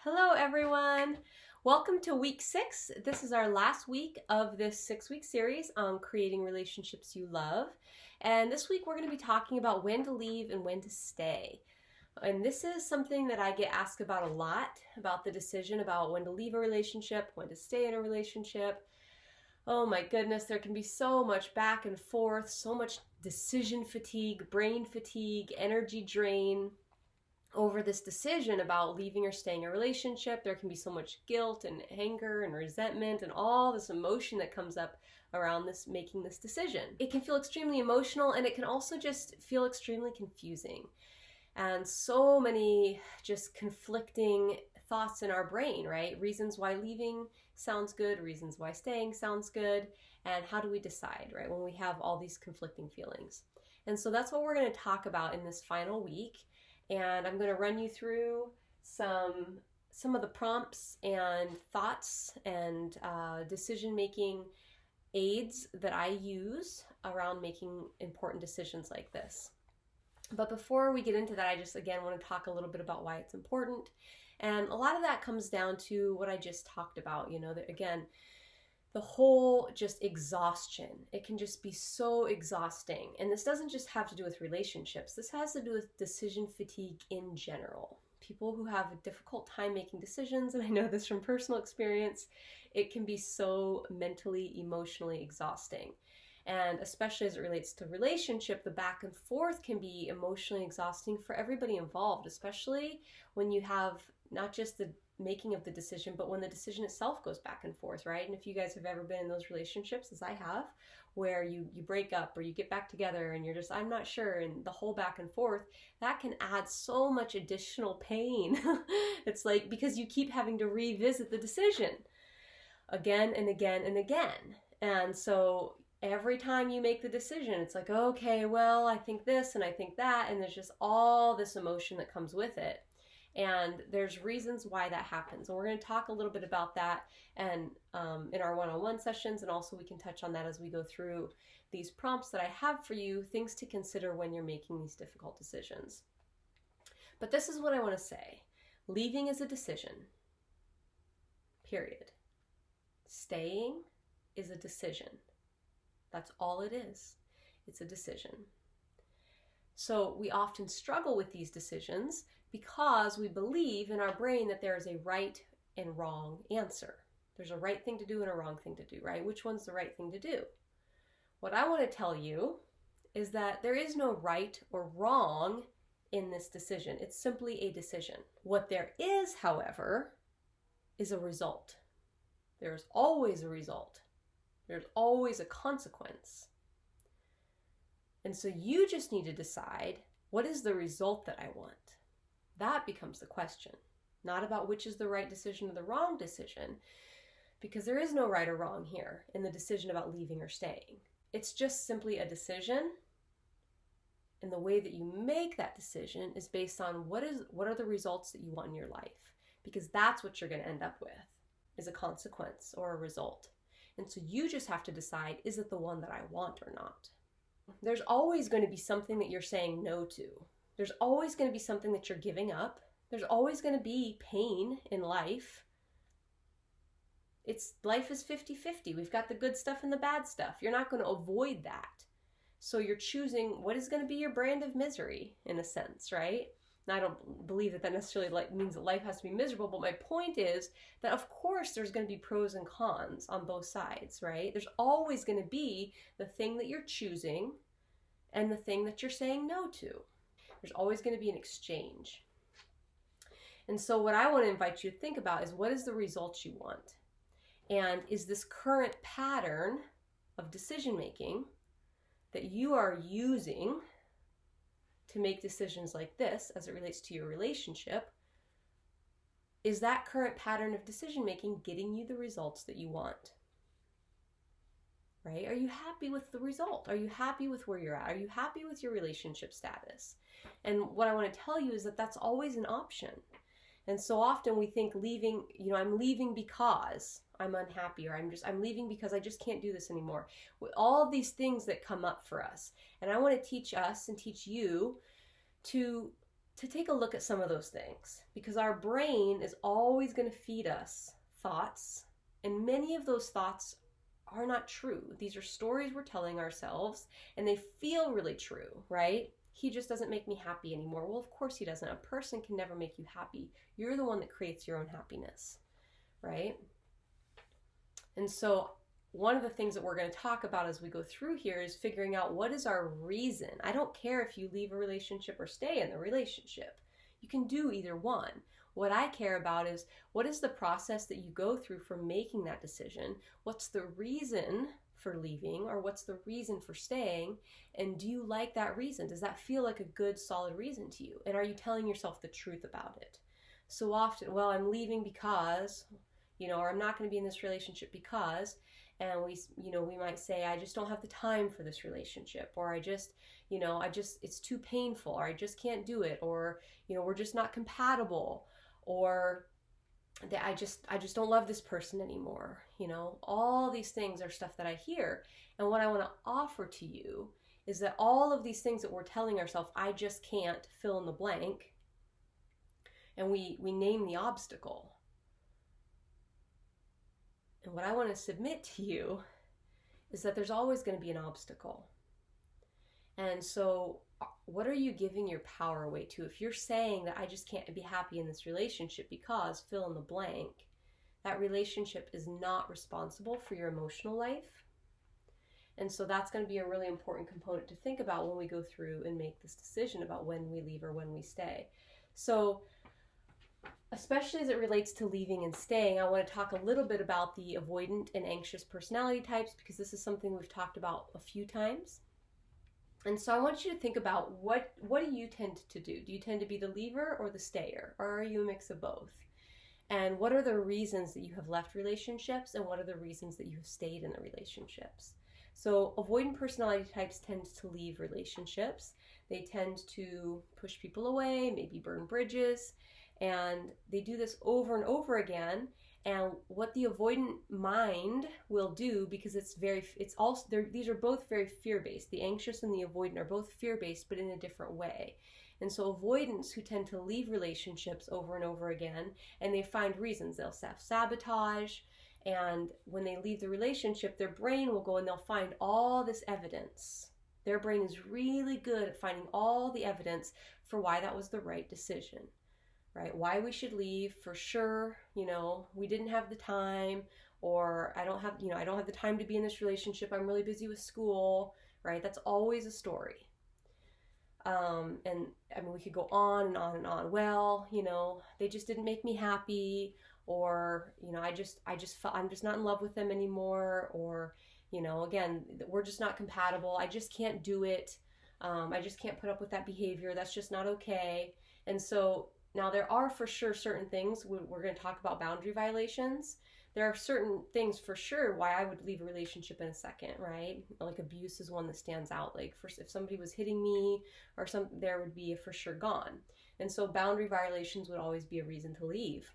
Hello everyone! Welcome to week 6. This is our last week of this 6-week series on creating relationships you love. And this week we're going to be talking about when to leave and when to stay. And this is something that I get asked about a lot, about the decision about when to leave a relationship, when to stay in a relationship. Oh my goodness, there can be so much back and forth, so much decision fatigue, brain fatigue, energy drain over this decision about leaving or staying in a relationship. There can be so much guilt and anger and resentment and all this emotion that comes up around this, making this decision. It can feel extremely emotional, and it can also just feel extremely confusing. And so many just conflicting thoughts in our brain, right? Reasons why leaving sounds good, reasons why staying sounds good, and how do we decide, right, when we have all these conflicting feelings. And so that's what we're going to talk about in this final week. And I'm going to run you through some of the prompts and thoughts and decision-making aids that I use around making important decisions like this. But before we get into that, I just again want to talk a little bit about why it's important. And a lot of that comes down to what I just talked about, that again, the whole just exhaustion. It can just be so exhausting. And this doesn't just have to do with relationships. This has to do with decision fatigue in general. People who have a difficult time making decisions, and I know this from personal experience, it can be so mentally, emotionally exhausting. And especially as it relates to relationship, the back and forth can be emotionally exhausting for everybody involved, especially when you have not just the making of the decision, but when the decision itself goes back and forth, right? And if you guys have ever been in those relationships, as I have, where you break up or you get back together and you're just, I'm not sure, and the whole back and forth, that can add so much additional pain. It's like, because you keep having to revisit the decision again and again and again. And so every time you make the decision, it's like, okay, well, I think this and I think that, and there's just all this emotion that comes with it. And there's reasons why that happens. And we're going to talk a little bit about that and in our one-on-one sessions, and also we can touch on that as we go through these prompts that I have for you, things to consider when you're making these difficult decisions. But this is what I want to say. Leaving is a decision, period. Staying is a decision. That's all it is. It's a decision. So we often struggle with these decisions because we believe in our brain that there is a right and wrong answer. There's a right thing to do and a wrong thing to do, right? Which one's the right thing to do? What I want to tell you is that there is no right or wrong in this decision. It's simply a decision. What there is, however, is a result. There's always a result. There's always a consequence. And so you just need to decide, what is the result that I want? That becomes the question. Not about which is the right decision or the wrong decision, because there is no right or wrong here in the decision about leaving or staying. It's just simply a decision, and the way that you make that decision is based on what are the results that you want in your life, because that's what you're going to end up with, is a consequence or a result. And so you just have to decide, is it the one that I want or not? There's always going to be something that you're saying no to. There's always going to be something that you're giving up. There's always going to be pain in life. Life is 50-50. We've got the good stuff and the bad stuff. You're not going to avoid that. So you're choosing what is going to be your brand of misery, in a sense, right? Now, I don't believe that necessarily means that life has to be miserable, but my point is that, of course, there's going to be pros and cons on both sides, right? There's always going to be the thing that you're choosing and the thing that you're saying no to. There's always going to be an exchange. And so what I want to invite you to think about is, what is the results you want? And is this current pattern of decision making that you are using to make decisions like this as it relates to your relationship, is that current pattern of decision making getting you the results that you want? Right? Are you happy with the result? Are you happy with where you're at? Are you happy with your relationship status? And what I want to tell you is that that's always an option. And so often we think leaving, I'm leaving because I'm unhappy, or I'm leaving because I just can't do this anymore. With all of these things that come up for us. And I want to teach us and teach you to to take a look at some of those things, because our brain is always going to feed us thoughts, and many of those thoughts are not true. These are stories we're telling ourselves, and they feel really true, right? He just doesn't make me happy anymore. Well, of course he doesn't. A person can never make you happy. You're the one that creates your own happiness, right? And so one of the things that we're going to talk about as we go through here is figuring out what is our reason. I don't care if you leave a relationship or stay in the relationship. You can do either one. What I care about is, what is the process that you go through for making that decision? What's the reason for leaving, or what's the reason for staying? And do you like that reason? Does that feel like a good, solid reason to you? And are you telling yourself the truth about it? So often, well, I'm leaving because, or I'm not going to be in this relationship because, and we might say, I just don't have the time for this relationship, or I just, it's too painful, or I just can't do it, or, we're just not compatible, or that I just don't love this person anymore. All these things are stuff that I hear. And what I want to offer to you is that all of these things that we're telling ourselves, I just can't fill in the blank, and we name the obstacle. And what I want to submit to you is that there's always going to be an obstacle. And so what are you giving your power away to? If you're saying that I just can't be happy in this relationship because fill in the blank, that relationship is not responsible for your emotional life. And so that's going to be a really important component to think about when we go through and make this decision about when we leave or when we stay. So especially as it relates to leaving and staying, I want to talk a little bit about the avoidant and anxious personality types, because this is something we've talked about a few times. And so I want you to think about what do you tend to do? Do you tend to be the leaver or the stayer? Or are you a mix of both? And what are the reasons that you have left relationships, and what are the reasons that you have stayed in the relationships? So avoidant personality types tend to leave relationships. They tend to push people away, maybe burn bridges, and they do this over and over again. And what the avoidant mind will do, because these are both very fear-based. The anxious and the avoidant are both fear-based, but in a different way. And so avoidants who tend to leave relationships over and over again, and they find reasons, they'll self-sabotage, and when they leave the relationship, their brain will go and they'll find all this evidence. Their brain is really good at finding all the evidence for why that was the right decision, right? Why we should leave, for sure, we didn't have the time, or I don't have the time to be in this relationship, I'm really busy with school, right? That's always a story. And I mean, we could go on and on and on. Well, they just didn't make me happy, or, I'm just not in love with them anymore, or, again, we're just not compatible. I just can't do it. I just can't put up with that behavior. That's just not okay. And so now there are for sure certain things, we're going to talk about boundary violations. There are certain things for sure why I would leave a relationship in a second, right? Like abuse is one that stands out. Like if somebody was hitting me or something, there would be a for sure gone. And so boundary violations would always be a reason to leave.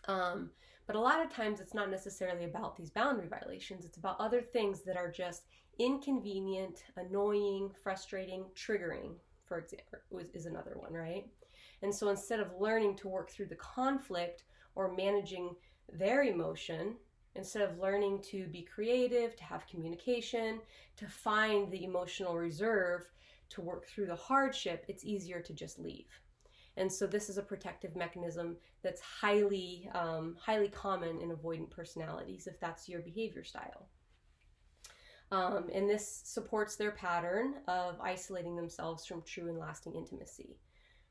But a lot of times it's not necessarily about these boundary violations. It's about other things that are just inconvenient, annoying, frustrating, triggering, for example, is another one, right? And so instead of learning to work through the conflict or managing their emotion, instead of learning to be creative, to have communication, to find the emotional reserve to work through the hardship, it's easier to just leave. And so this is a protective mechanism that's highly common in avoidant personalities, if that's your behavior style. And this supports their pattern of isolating themselves from true and lasting intimacy,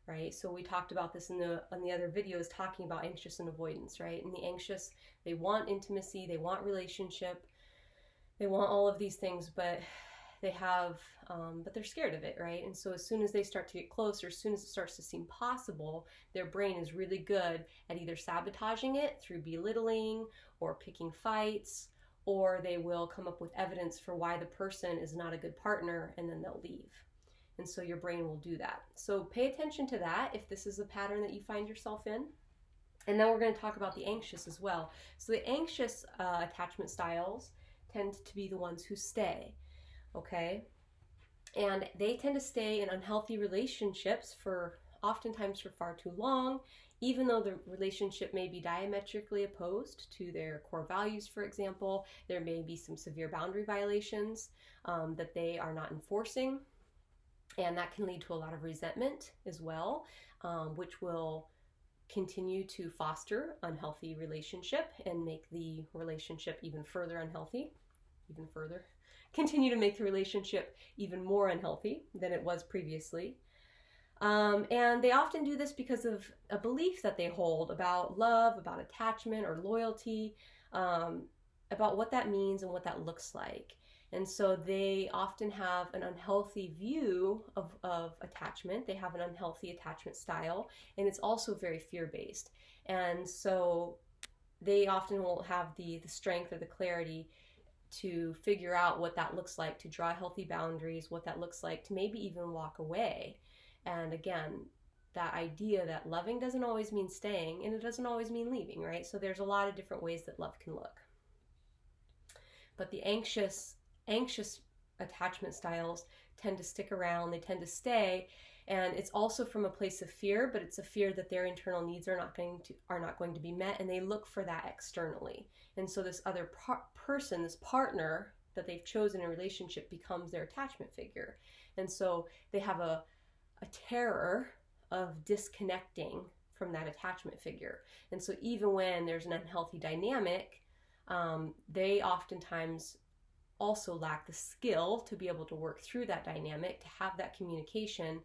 right? So we talked about this in the other videos, talking about anxious and avoidance, right? And the anxious, they want intimacy, they want relationship, they want all of these things, but they're scared of it, right? And so as soon as they start to get closer, as soon as it starts to seem possible, their brain is really good at either sabotaging it through belittling or picking fights, or they will come up with evidence for why the person is not a good partner, and then they'll leave. And so your brain will do that. So pay attention to that if this is a pattern that you find yourself in. And then we're going to talk about the anxious as well. So the anxious attachment styles tend to be the ones who stay, okay? And they tend to stay in unhealthy relationships for oftentimes for far too long, even though the relationship may be diametrically opposed to their core values. For example, there may be some severe boundary violations that they are not enforcing, and that can lead to a lot of resentment as well, which will continue to foster unhealthy relationship and make the relationship even further unhealthy, continue to make the relationship even more unhealthy than it was previously. And they often do this because of a belief that they hold about love, about attachment or loyalty, about what that means and what that looks like. And so they often have an unhealthy view of attachment. They have an unhealthy attachment style, and it's also very fear-based. And so they often won't have the strength or the clarity to figure out what that looks like, to draw healthy boundaries, what that looks like, to maybe even walk away. And again, that idea that loving doesn't always mean staying, and it doesn't always mean leaving, right? So there's a lot of different ways that love can look. But the anxious attachment styles tend to stick around, they tend to stay, and it's also from a place of fear, but it's a fear that their internal needs are not going to be met, and they look for that externally. And so this other person, this partner that they've chosen in a relationship, becomes their attachment figure. And so they have a terror of disconnecting from that attachment figure. And so even when there's an unhealthy dynamic, they oftentimes also lack the skill to be able to work through that dynamic, to have that communication.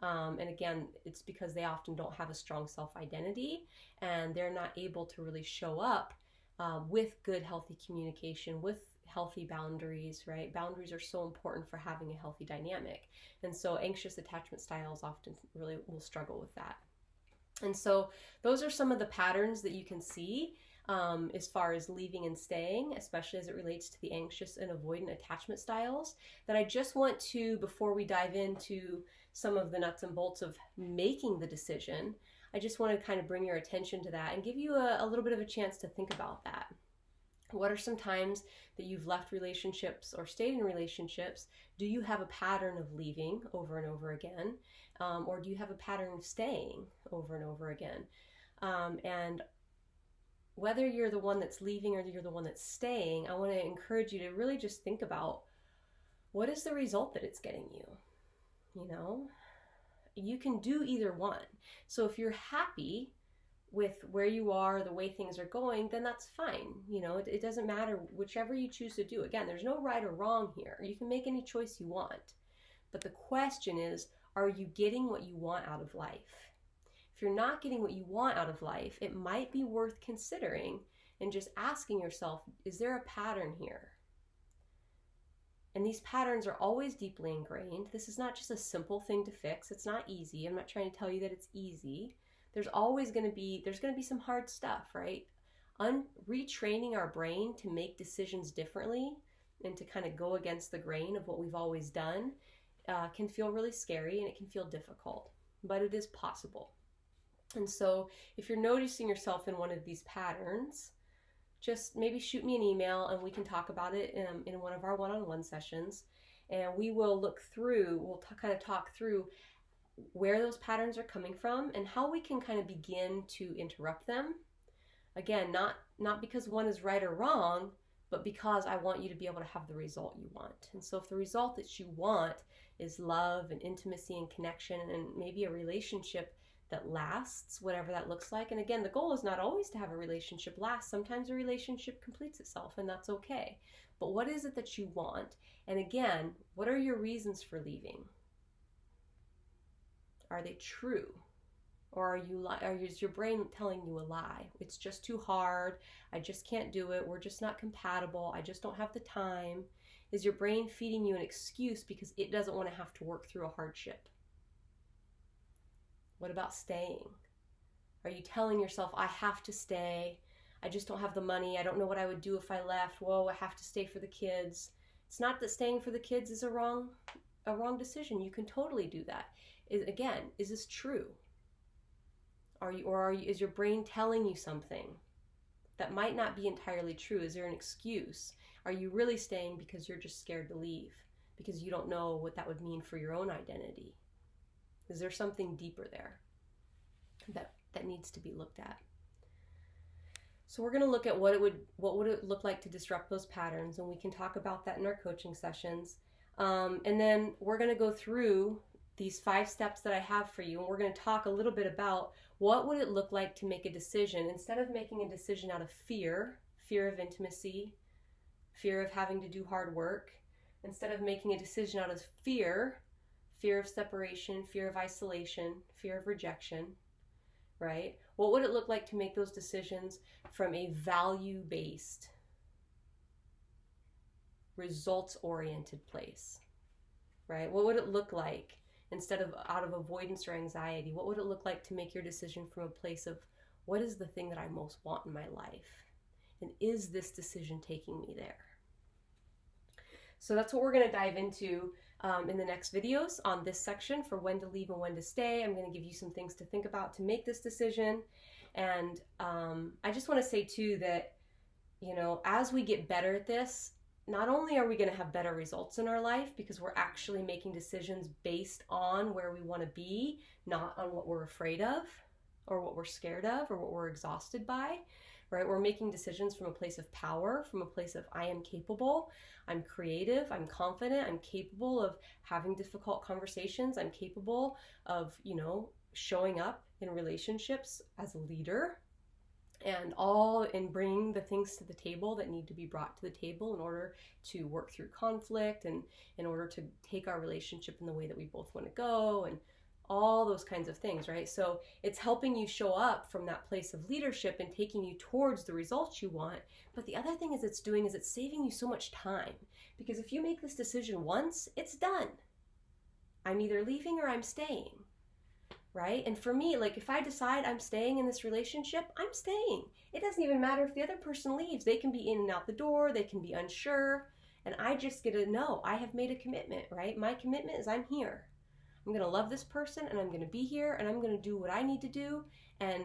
And again, it's because they often don't have a strong self-identity, and they're not able to really show up with good, healthy communication, with healthy boundaries, right? Boundaries are so important for having a healthy dynamic. And so anxious attachment styles often really will struggle with that. And so those are some of the patterns that you can see as far as leaving and staying, especially as it relates to the anxious and avoidant attachment styles, that I just want to, before we dive into some of the nuts and bolts of making the decision, I just want to kind of bring your attention to that and give you a little bit of a chance to think about that. What are some times that you've left relationships or stayed in relationships? Do you have a pattern of leaving over and over again? Or do you have a pattern of staying over and over again? And whether you're the one that's leaving or you're the one that's staying, I want to encourage you to really just think about, what is the result that it's getting you? You know, you can do either one. So if you're happy with where you are, the way things are going, then that's fine. You know, it doesn't matter whichever you choose to do. Again, there's no right or wrong here. You can make any choice you want. But the question is, are you getting what you want out of life? If you're not getting what you want out of life, it might be worth considering and just asking yourself, is there a pattern here? And these patterns are always deeply ingrained. This is not just a simple thing to fix. It's not easy. I'm not trying to tell you that it's easy. There's going to be some hard stuff, right? Retraining our brain to make decisions differently and to kind of go against the grain of what we've always done can feel really scary, and it can feel difficult, but it is possible. And so if you're noticing yourself in one of these patterns, just maybe shoot me an email and we can talk about it in one of our one-on-one sessions. And we will kind of talk through where those patterns are coming from and how we can kind of begin to interrupt them. Again, not because one is right or wrong, but because I want you to be able to have the result you want. And so if the result that you want is love and intimacy and connection and maybe a relationship that lasts, whatever that looks like. And again, the goal is not always to have a relationship last. Sometimes a relationship completes itself, and that's okay. But what is it that you want? And again, what are your reasons for leaving? Are they true? Or is your brain telling you a lie? It's just too hard. I just can't do it. We're just not compatible. I just don't have the time. Is your brain feeding you an excuse because it doesn't want to have to work through a hardship? What about staying? Are you telling yourself, I have to stay. I just don't have the money. I don't know what I would do if I left. Whoa, I have to stay for the kids. It's not that staying for the kids is a wrong decision. You can totally do that. Is this true? Is your brain telling you something that might not be entirely true? Is there an excuse? Are you really staying because you're just scared to leave? Because you don't know what that would mean for your own identity? Is there something deeper there that needs to be looked at? So we're going to look at what would it look like to disrupt those patterns, and we can talk about that in our coaching sessions. And then we're going to go through these 5 steps that I have for you, and we're going to talk a little bit about what would it look like to make a decision instead of making a decision out of fear of intimacy, fear of having to do hard work. Instead of making a decision out of fear of separation, fear of isolation, fear of rejection, right? What would it look like to make those decisions from a value-based, results-oriented place, right? What would it look like instead of out of avoidance or anxiety? What would it look like to make your decision from a place of what is the thing that I most want in my life? And is this decision taking me there? So that's what we're going to dive into in the next videos on this section for when to leave and when to stay. I'm going to give you some things to think about to make this decision. And I just want to say too that, you know, as we get better at this, not only are we going to have better results in our life because we're actually making decisions based on where we want to be, not on what we're afraid of or what we're scared of or what we're exhausted by, right? We're making decisions from a place of power, from a place of I am capable, I'm creative, I'm confident, I'm capable of having difficult conversations, I'm capable of, you know, showing up in relationships as a leader, and all in bringing the things to the table that need to be brought to the table in order to work through conflict and in order to take our relationship in the way that we both want to go, and all those kinds of things, right? So it's helping you show up from that place of leadership and taking you towards the results you want. But the other thing it's doing is it's saving you so much time, because if you make this decision once, it's done. I'm either leaving or I'm staying, right? And for me, like if I decide I'm staying in this relationship, I'm staying. It doesn't even matter if the other person leaves. They can be in and out the door, they can be unsure, and I just get to know I have made a commitment, right? My commitment is I'm here. I'm going to love this person and I'm going to be here and I'm going to do what I need to do, and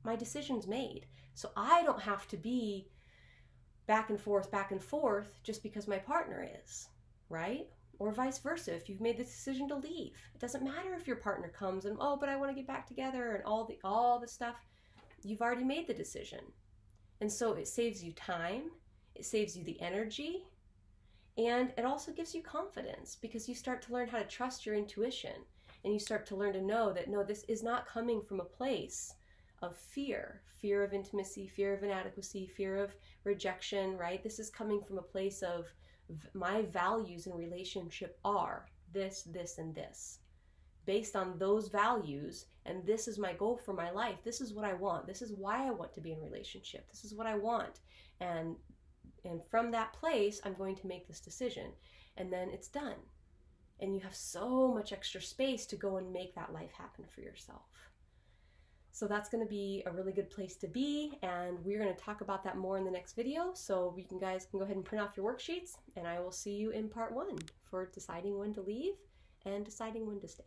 my decision's made. So I don't have to be back and forth just because my partner is, right? Or vice versa. If you've made the decision to leave, it doesn't matter if your partner comes and, oh, but I want to get back together and all the stuff. You've already made the decision. And so it saves you time, it saves you the energy, and it also gives you confidence because you start to learn how to trust your intuition, and you start to learn to know that, no, this is not coming from a place of fear of intimacy, fear of inadequacy, fear of rejection, right? This is coming from a place of my values in relationship are this, and this. Based on those values, and this is my goal for my life. This is what I want. This is why I want to be in a relationship. This is what I want. And from that place, I'm going to make this decision. And then it's done. And you have so much extra space to go and make that life happen for yourself. So that's going to be a really good place to be. And we're going to talk about that more in the next video. So guys can go ahead and print off your worksheets. And I will see you in part 1 for deciding when to leave and deciding when to stay.